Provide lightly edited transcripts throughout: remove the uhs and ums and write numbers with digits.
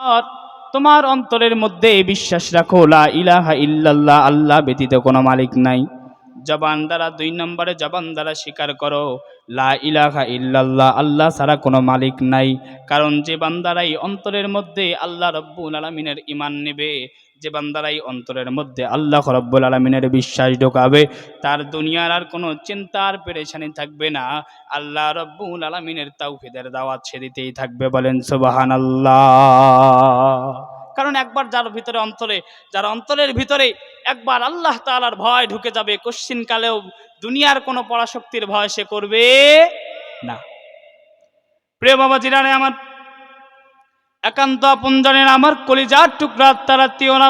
আর তোমার অন্তরের মধ্যে বিশ্বাস রাখো লা ইলাহা ইল্লাল্লাহ, আল্লাহ ব্যতীত কোনো মালিক নাই। জবান দ্বারা 2 নম্বরে জবান দ্বারা স্বীকার করো লা ইলাহা ইল্লাল্লাহ, আল্লাহ ছাড়া কোনো মালিক নাই। কারণ যে বান্দারাই অন্তরের মধ্যে আল্লাহ রব্বুল আলামিনের ঈমান নেবে, যে বান্দারাই অন্তরের মধ্যে আল্লাহ রব্বুল আলামিনের বিশ্বাস ঢোকাবে, তার দুনিয়ার আর কোনো চিন্তার পেরেশানি থাকবে না। আল্লাহ রব্বুল আলামিনের তাওহীদের দাওয়াত সে দিতেই থাকবে। বলেন সুবহানাল্লাহ। কারণ একবার যার অন্তরের ভিতরে একবার আল্লাহ তাআলার ভয় ঢুকে যাবে, কোশ্চিনকালেও দুনিয়ার কোনো পরাশক্তির ভয় সে করবে না। প্রিয় বাবাজিরা আমার, একান্ত আপনজনের আমার কলিজার টুকরা তারা তিওরা,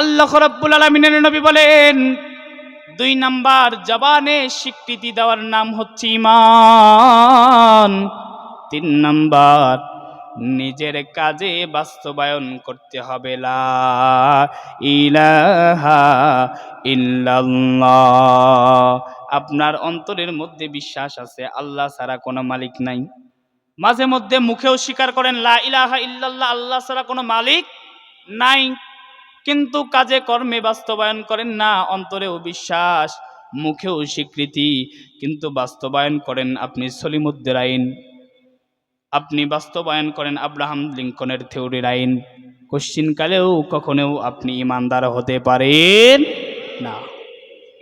আল্লাহ রাব্বুল আলামিনের নবী বলেন 2 নাম্বার জবানে স্বীকৃতি দেওয়ার নাম হচ্ছে ঈমান। 3 নাম্বার নিজের কাজে বাস্তবায়ন করতে হবে লা ইলাহা ইল্লাল্লাহ। আপনার অন্তরের মধ্যে বিশ্বাস আছে আল্লাহ ছাড়া কোনো মালিক নাই, মাঝে মধ্যে মুখেও স্বীকার করেন লা ইলাহা ইল্লাল্লাহ, আল্লাহ ছাড়া কোনো মালিক নাই, কিন্তু কাজে কর্মে বাস্তবায়ন করেন না। অন্তরেও বিশ্বাস, মুখেও স্বীকৃতি, কিন্তু বাস্তবায়ন করেন আপনি সলিমুদ্দিন আইন, আপনি বাস্তবায়ন করেন আব্রাহাম লিঙ্কনের থিওরির আইন। কোশ্চিনকালেও কখনো আপনি ইমানদার হতে পারেন না।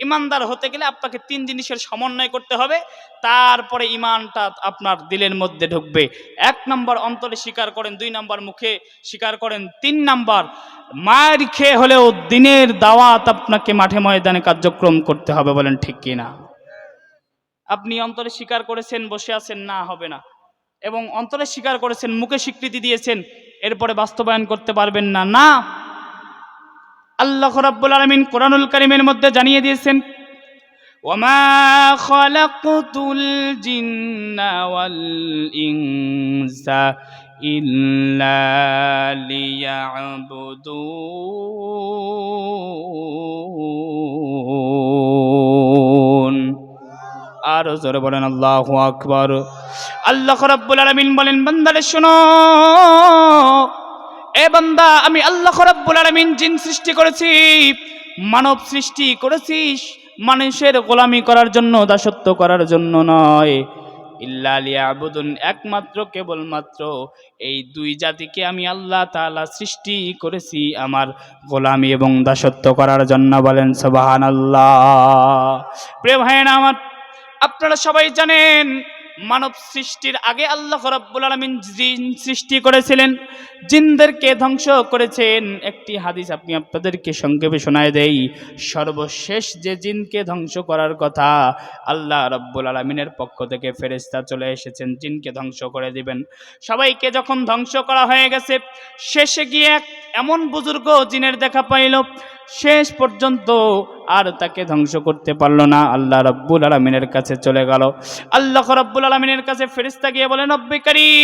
ইমানদার হতে গেলে আপনাকে 3 জিনিসের সমন্বয় করতে হবে, তারপরে ইমানটা আপনার দিলের মধ্যে ঢুকবে। 1 নম্বর অন্তরে স্বীকার করেন, 2 নম্বর মুখে স্বীকার করেন, 3 নম্বর মার খেয়ে হলেও দিনের দাওয়াত আপনাকে মাঠে ময়দানে কার্যক্রম করতে হবে। বলেন ঠিক কিনা? আপনি অন্তরে স্বীকার করেছেন, বসে আছেন, না হবে না। এবং অন্তরে স্বীকার করেছেন, মুখে স্বীকৃতি দিয়েছেন, এরপরে বাস্তবায়ন করতে পারবেন না। না, আল্লাহ রাব্বুল আলামিন কোরআনুল কারীমের মধ্যে জানিয়ে দিয়েছেন ওয়ামা খালাকতুল জিন্না ওয়াল ইনসা ইল্লা লিয়াবুদুন। আর জোরে বলেন আল্লাহু আকবার। আল্লাহ রাব্বুল আলামিন বলেন বান্দারে শোনো, এ বান্দা, আমি আল্লাহ রাব্বুল আলামিন জিন সৃষ্টি করেছি, মানব সৃষ্টি করেছি মানুষের গোলামি করার জন্য, দাসত্ব করার জন্য নয়। ইল্লা লিয়াবুদুন, একমাত্র কেবলমাত্র এই 2 জাতিকে আমি আল্লাহ তাআলা সৃষ্টি করেছি আমার গোলামি এবং দাসত্ব করার জন্য। বলেন সুবহানাল্লাহ। প্রিয় ভাইয়েরা আমার, আপনারা সবাই জানেন মানব সৃষ্টির আগে আল্লাহ রাব্বুল আলামিন জিন সৃষ্টি করেছিলেন, জিনদেরকে ধ্বংস করেছেন। একটি হাদিস আপনি আপনাদেরকে সংক্ষেপে শোনায় দেই। সর্বশেষ যে জিনকে ধ্বংস করার কথা, আল্লাহ রাব্বুল আলামিনের পক্ষ থেকে ফেরেশতা চলে এসেছেন, জিনকে ধ্বংস করে দিবেন। সবাইকে যখন ধ্বংস করা হয়ে গেছে, শেষে গিয়ে এক এমন বুজুর্গ জিনের দেখা পাইল, শেষ পর্যন্ত আর তাকে ধ্বংস করতে পারলো না, আল্লাহ রাব্বুল আলামিনের কাছে চলে গেল। আল্লাহ রাব্বুল আলামিনের কাছে ফেরেশতা গিয়ে বলেন রব্বে কারীম,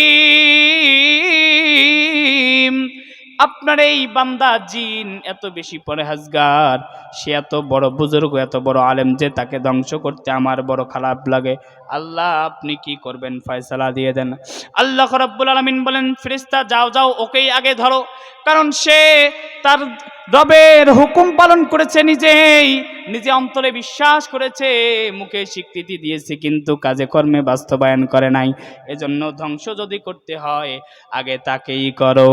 আপনার এই বান্দা জিন এত বেশি পরহেজগার, সে এত বড় বুজুর্গ, এত বড় আলেম, যে তাকে ধ্বংস করতে আমার বড় খারাপ লাগে। আল্লাহ আপনি কি করবেন, ফয়সালা দিয়ে দেন। আল্লাহ রাব্বুল আলামিন বলেন ফেরেশতা যাও যাও, ওকেই আগে ধরো, কারণ সে তার রবের হুকুম পালন করেছে, নিজে অন্তরে বিশ্বাস করেছে, মুখে স্বীকৃতি দিয়েছে, কিন্তু কাজে কর্মে বাস্তবায়ন করে নাই। এজন্য ধ্বংস যদি করতে হয় আগে তাকেই করো।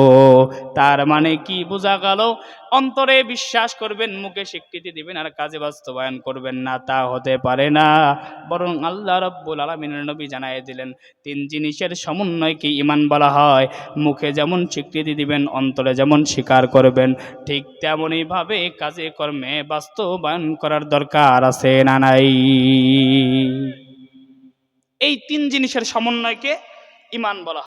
তার মানে কি বোঝা গেল? অন্তরে বিশ্বাস করবেন, মুখে স্বীকৃতি দিবেন, আর কাজে বাস্তবায়ন করবেন না, তা হতে পারে না। বরং আল্লাহ রাব্বুল আলামিনের নবী জানায় দিলেন 3 জিনিসের সমন্বয়কে ঈমান বলা হয়। মুখে যেমন স্বীকৃতি দিবেন, অন্তরে যেমন স্বীকার করবেন, ঠিক তেমনই ভাবে কাজে কর্মে বাস্তবায়ন করার দরকার আছে না নাই? এই 3 জিনিসের সমন্বয়কে ঈমান বলা হয়।